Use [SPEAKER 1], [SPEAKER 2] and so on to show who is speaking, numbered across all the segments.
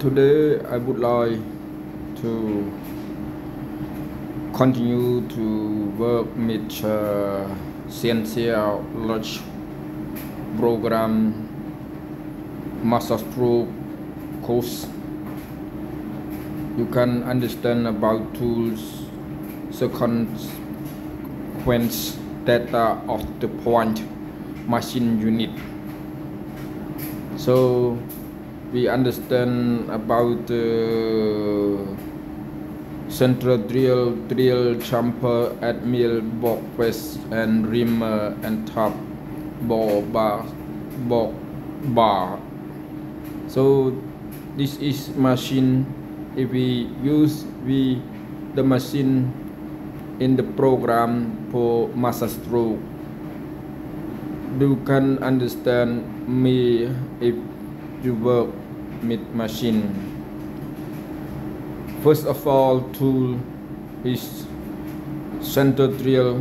[SPEAKER 1] Today I would like to continue to work with CNCL large program mazatrol course. You can understand about tools, sequence data of the point machine unit. So we understand about the central drill chamfer at mill box press and rimmer and top bar. So this is machine. If we use the machine in the program for mazatrol, you can understand me if you work with machine. First of all, tool is center drill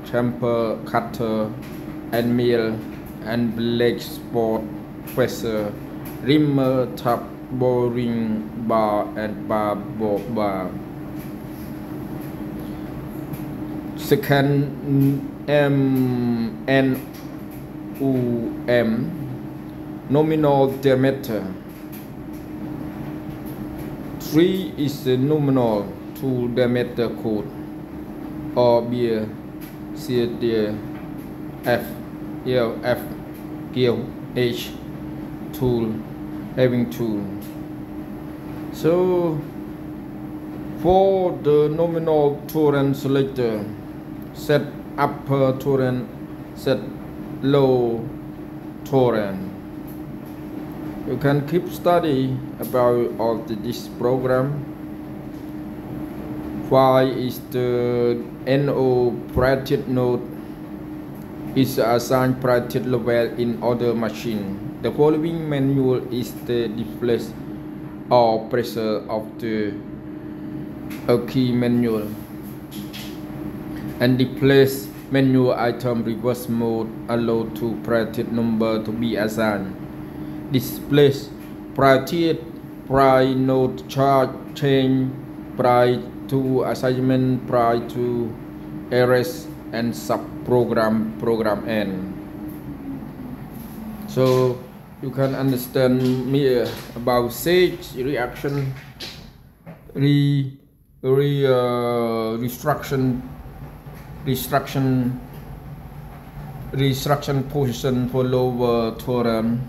[SPEAKER 1] chamfer, cutter and mill and blade sport pressure, rimmer, top boring bar and bar. Second, nominal diameter. 3 is the nominal tool diameter code or beer F H tool having tool. So for the nominal tolerance selector, set upper tolerance, set low tolerance. You can keep study about all this program. Why is the NO printed node is assigned printed level in other machine. The following manual is the display or pressure of the key manual and displace manual item reverse mode allow to printed number to be assigned. Displace priority node charge change prior to assignment prior to erase and sub program end. So you can understand me about stage reaction restriction position for lower tolerance.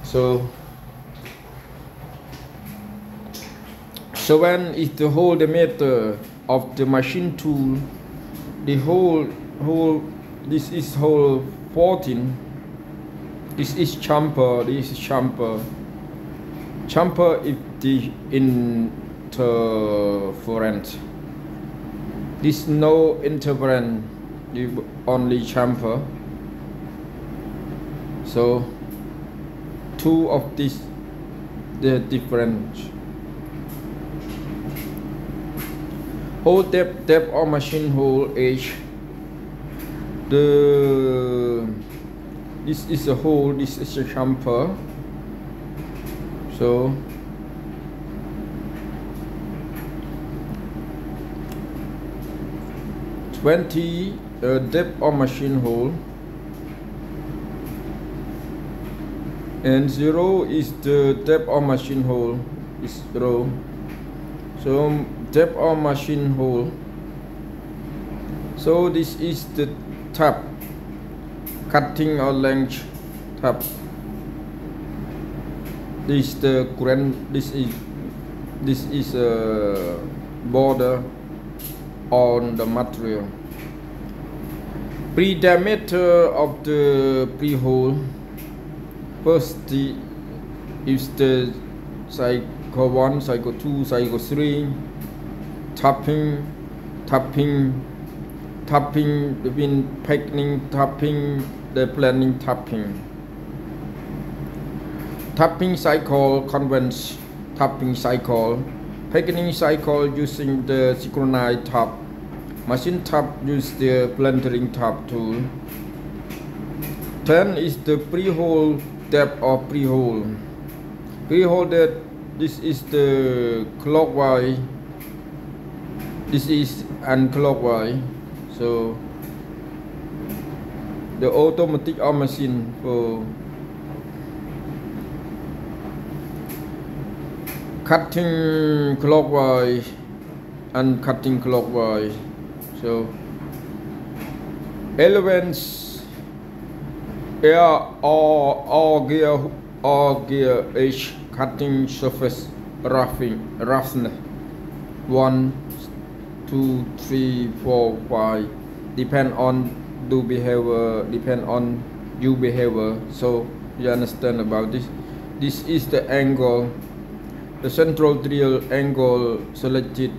[SPEAKER 1] So when is the whole diameter of the machine tool, the whole this is whole 14. This is chamfer. Chamfer is the interference. This no interference, only chamfer. So two of this the difference. Hole depth of machine hole H. This is a hole, this is a chamfer. So depth of machine hole, and 0 is the depth of machine hole is 0. So depth of machine hole. So this is the tab, cutting or length tab. This is the current. This is a border on the material. Pre-diameter of the pre-hole. First is the cycle 1, cycle 2, cycle 3. Tapping, the wind packing, tapping, the planning tapping. Tapping cycle, convents, tapping cycle, packing cycle using the synchronized tap. Machine tap use the plantering tap tool. 10 is the pre-hole depth of pre-hole. key holder. This is the clockwise, this is unclockwise. So the automatic arm machine for cutting clockwise and cutting clockwise. So elements air or gear edge cutting surface roughness 1, 2, 3, 4, 5 depend on you behavior. So you understand about this. This is the angle, the central drill angle selected,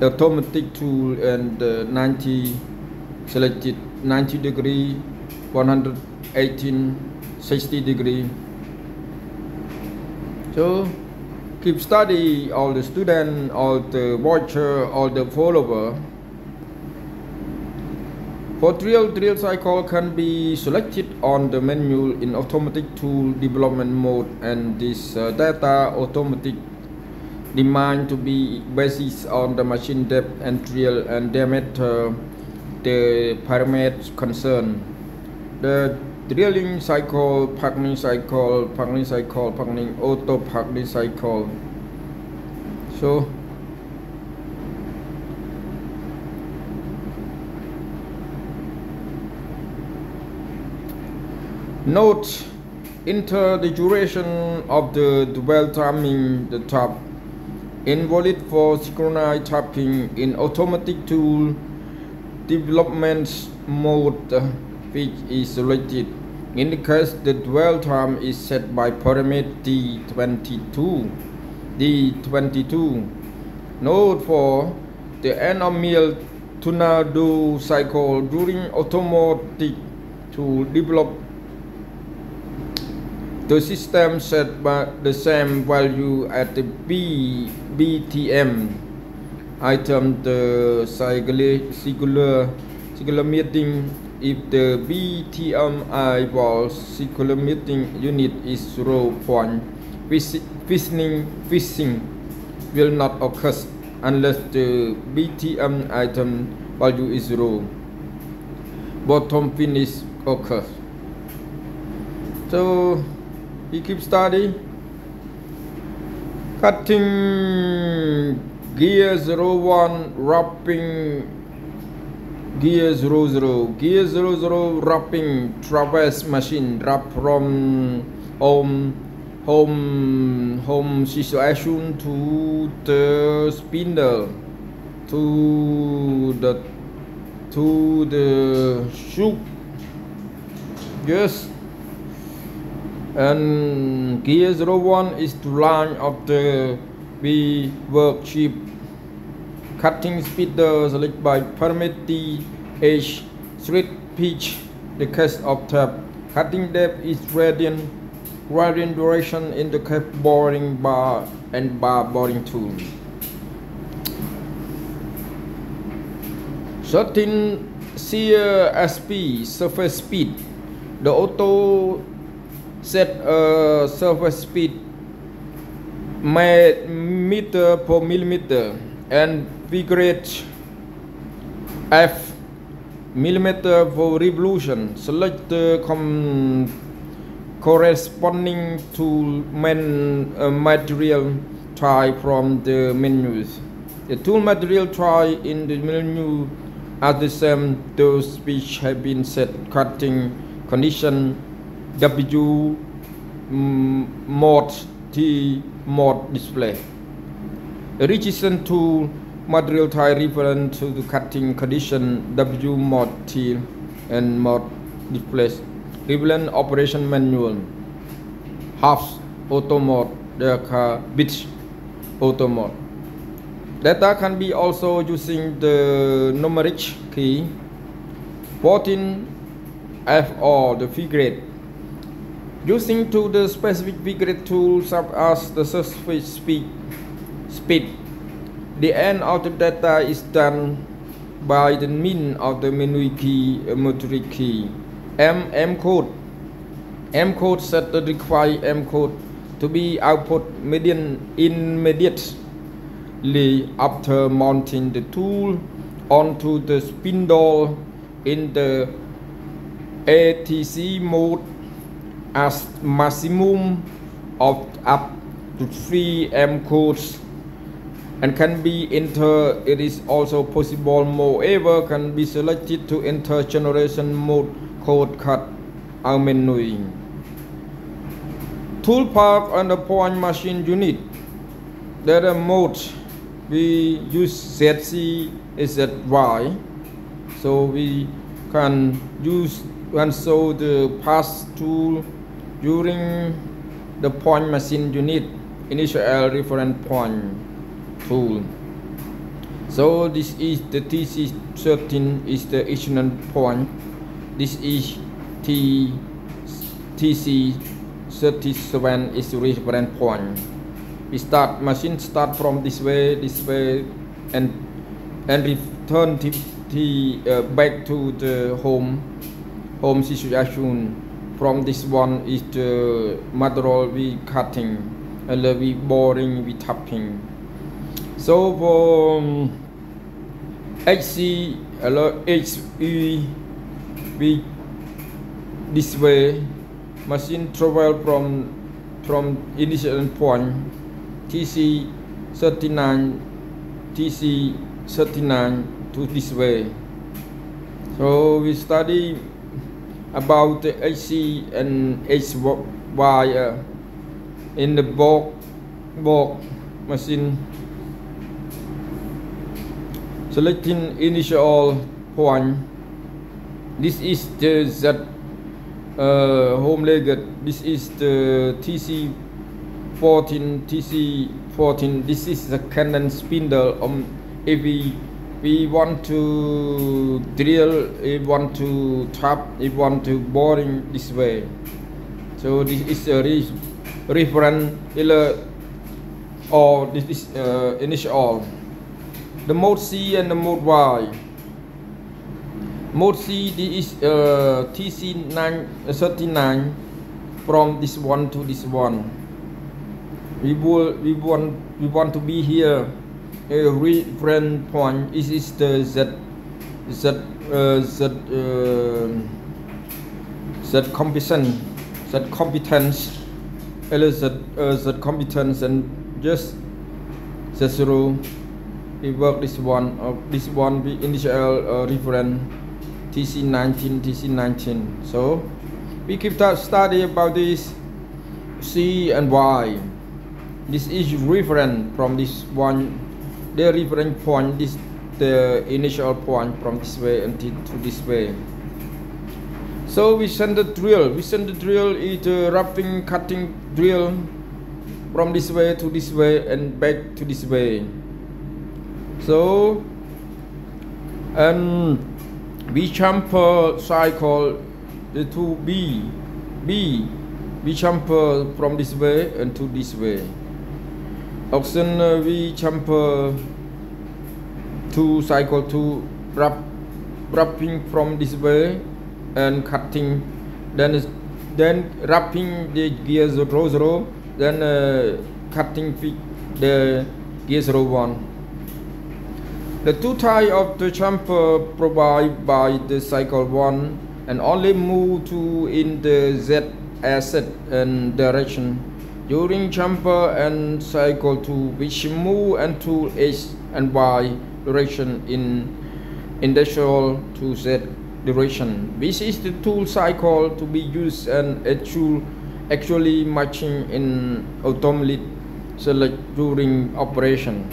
[SPEAKER 1] automatic tool, and 90 selected 90 degree, 118, 60 degree. So keep study all the student, all the watcher, all the follower. For drill cycle can be selected on the menu in automatic tool development mode, and this data automatic demand to be based on the machine depth and drill and diameter, the parameters concerned. The drilling cycle, packing cycle, auto packing cycle. So note, enter the duration of the dwell timing, the top. Invalid for synchronized tapping in automatic tool development mode, which is selected. In the case the dwell time is set by parameter D22. Note for the end of mill tornado cycle during automatic to develop, the system set by the same value at the BTM item, the singular meeting. If the BTM equals singular meeting unit is 0 point, fishing will not occur unless the BTM item value is 0. Bottom finish occurs. So we keep study. Cutting gear 01, wrapping gear 00. Gear 00 wrapping traverse machine wrap from home situation to the spindle to the shoe. Yes. And gear 01 is the line of the V workshop. Cutting speeder selected by parameter H, thread pitch, the case of tab. Cutting depth is radian duration in the cap boring bar and bar boring tool. 13 shear SP surface speed. The auto set a surface speed meter per millimeter and figure F millimeter for revolution. Select the corresponding to material type from the menus. The tool material type in the menu are the same, those which have been set. Cutting condition W mode T mode display. A resistance tool material type reference to the cutting condition W mode T and mode display. Equivalent operation manual. Half auto mode, bit auto mode. Data can be also using the numeric key. 14 FR, the figure. Using to the specific figure tools such as the surface speed. The end of the data is done by the means of the menu key, motoric key. M code M code set the required M code to be output immediately after mounting the tool onto the spindle in the ATC mode as maximum of up to 3 M codes and can be entered. It is also possible, moreover, can be selected to enter generation mode code cut manually. Tool part on the point machine unit. There are modes. We use ZC is ZY, so we can use and show the pass tool during the point machine unit initial reference point tool. So this is the TC13 is the initial point. This is TC37 is the reference point. We start machine start from this way, and return back to the home situation. From this one is the mazatrol we cutting, and we boring, we tapping. So for HC HE we this way machine travel from initial point TC39 to this way. So we study about the HC and HY in the box machine. Selecting initial point. This is the Z home legged. This is the TC14. This is the Canon spindle. If we want to drill, we want to tap, we want to boring this way. So this is a reference or this is initial. The mode C and the mode Y. Mode C, this is TC39 from this one to this one. We want to be here. A reference point. This is the Z competence, and just Z0. We work this one. We initial reference TC19. So we keep that study about this C and Y. This is reference from this one. The reference point, this the initial point from this way until to this way. So we send the drill. Is the wrapping, cutting drill from this way to this way and back to this way. So and we chamfer cycle to B. We chamfer from this way and to this way. Often we chamfer to cycle to wrapping from this way and cutting, then wrapping the gear 0, then cutting the gear 01. The two types of the chamfer provided by the cycle 1 and only move to in the Z axis and direction during chamfer and cycle 2, which move and to X and Y direction in industrial to Z direction. This is the tool cycle to be used and actually matching in automatic select during operation.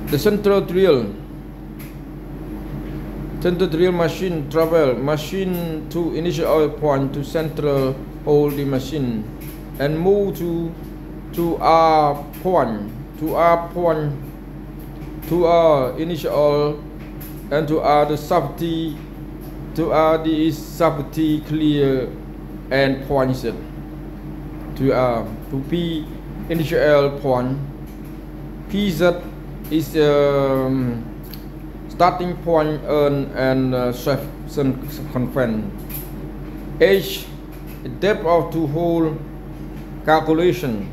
[SPEAKER 1] The central drill machine travel machine to initial point to central hold the machine and move to R point to R initial and to R the safety to R the safety clear and pointed to R to P initial point. PZ is starting point and circumference. H, depth of the hole calculation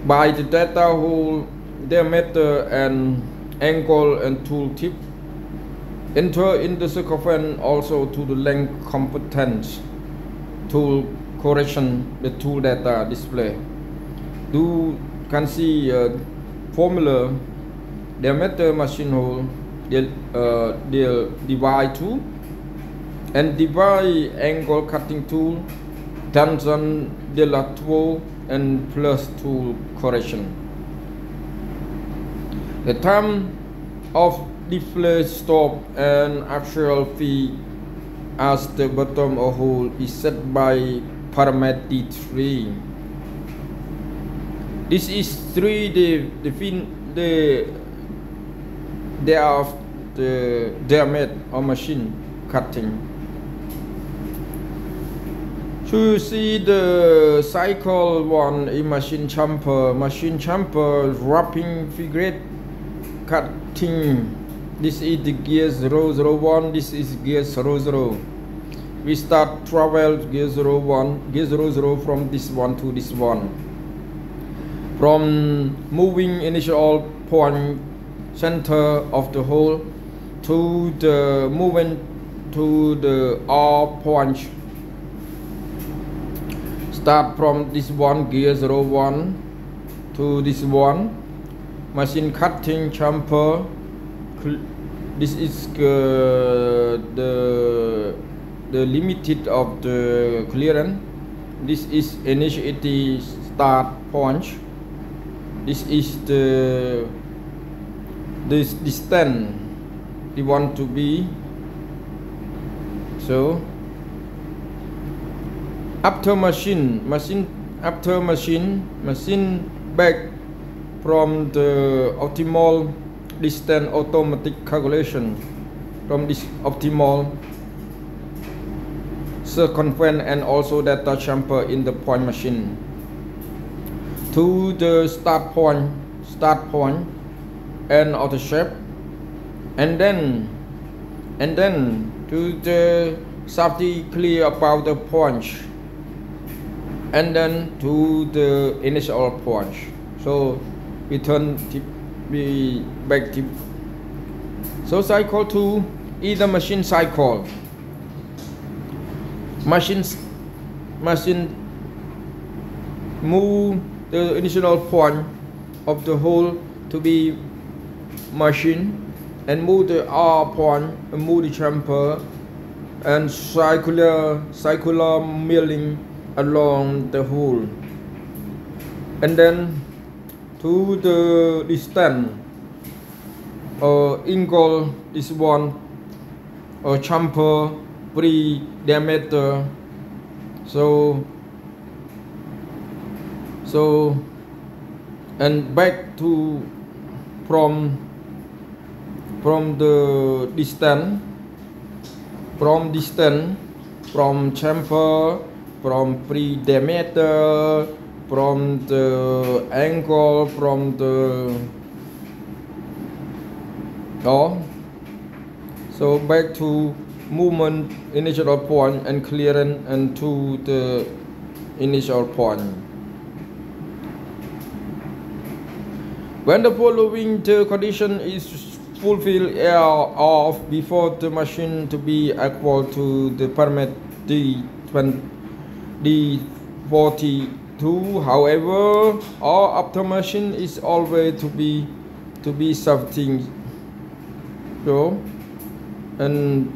[SPEAKER 1] by the data hole diameter and angle and tool tip. Enter in the circumference also to the length competence tool correction the tool data display. You can see formula diameter machine hole divide tool and divide angle cutting tool tangent tool and plus tool correction. The time of display stop and actual feed as the bottom of hole is set by parameter 3. This is 3 of the diameter of machine cutting. To see the cycle 1 in machine chamfer, wrapping figure cutting. This is the gear 001, this is gear 00. We start travel gear 01, gear 00 from this one to this one. From moving initial point center of the hole to the movement to the R point. Start from this one gear 01 to this one. Machine cutting chamfer. This is the limited of the clearance. This is initiating start point. This is the distance we want to be. So after machine back from the optimal distance automatic calculation from this optimal circumference and also data chamfer in the point machine to the start point and of the shape, and then to the safety clear about the point, and then to the initial point. So we turn back tip. So cycle 2 is the machine cycle. Machine move the initial point of the hole to be machine and move the R point and move the chamfer and circular milling along the hole, and then to the distance angle is one chamfer pre diameter. So and back to from the distance from chamfer, from pre diameter, from the angle, from the so back to movement initial point and clearance and to the initial point. When the following condition is fulfilled off before the machine to be equal to the parameter D42, however, or after machine is always to be something. So, and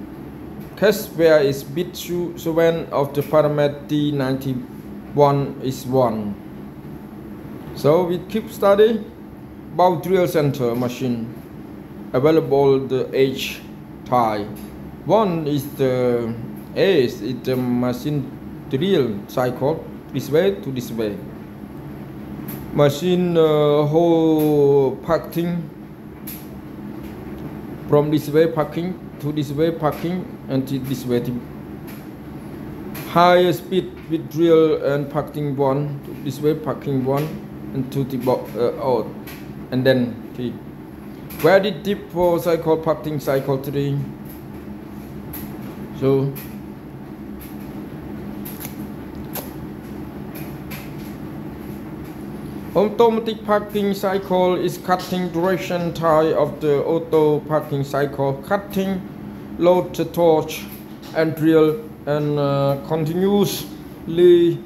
[SPEAKER 1] case where is bit 7 of the parameter D91 is 1. So we keep study about drill center machine available the H type. One is the is the machine drill cycle this way to this way. Machine hole packing from this way packing to this way packing and to this way. Higher speed with drill and packing one to this way packing one and to the out and then T. Where did tip for cycle packing cycle 3? So Automatic packing cycle is cutting duration time of the auto packing cycle. Cutting, load the torch and drill and continuously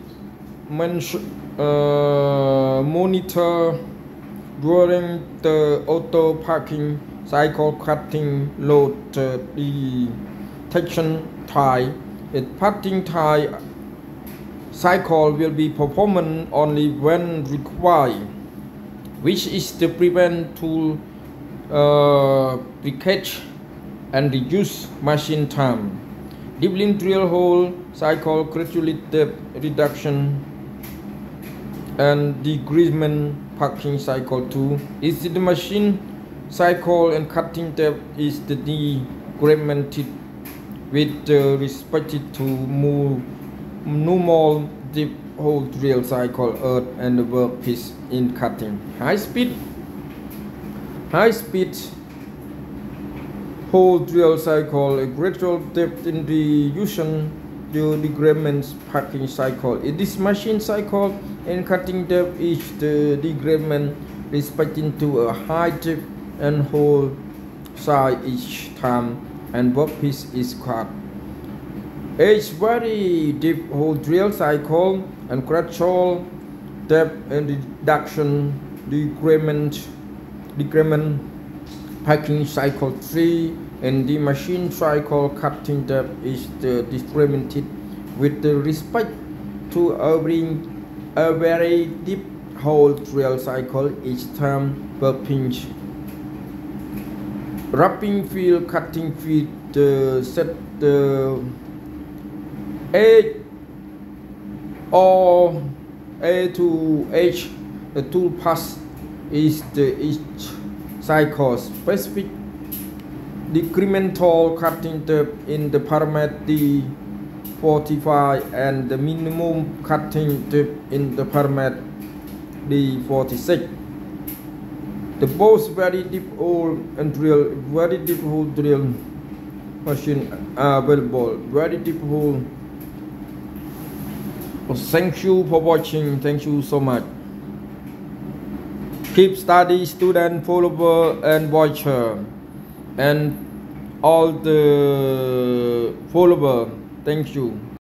[SPEAKER 1] monitor during the auto packing cycle. Cutting, load the detection time. The packing time cycle will be performed only when required, which is to prevent tool breakage and reduce machine time. Deepling drill hole cycle, gradually depth reduction and decreasement. Packing cycle 2 is the machine cycle, and cutting depth is the decremented with respect to normal deep hole drill cycle, earth and the workpiece in cutting. High speed hole drill cycle, a gradual depth in the using the decrement. Packing cycle in this machine cycle, and cutting depth is the decrement respecting to a high depth and hole size each time, and workpiece is cut. Each very deep hole drill cycle and gradual depth and reduction decrement. Packing cycle 3 and the machine cycle, cutting depth is the decremented with the respect to a very deep hole drill cycle each time per pinch. Wrapping field, cutting feed, set the A or A to H, the tool pass is the each cycle specific decremental cutting depth in the parameter D45 and the minimum cutting depth in the parameter D46. The both very deep hole and very deep hole drill machine are available. Very deep hole. Thank you for watching. Thank you so much. Keep study, student, follower and watcher, and all the follower. Thank you.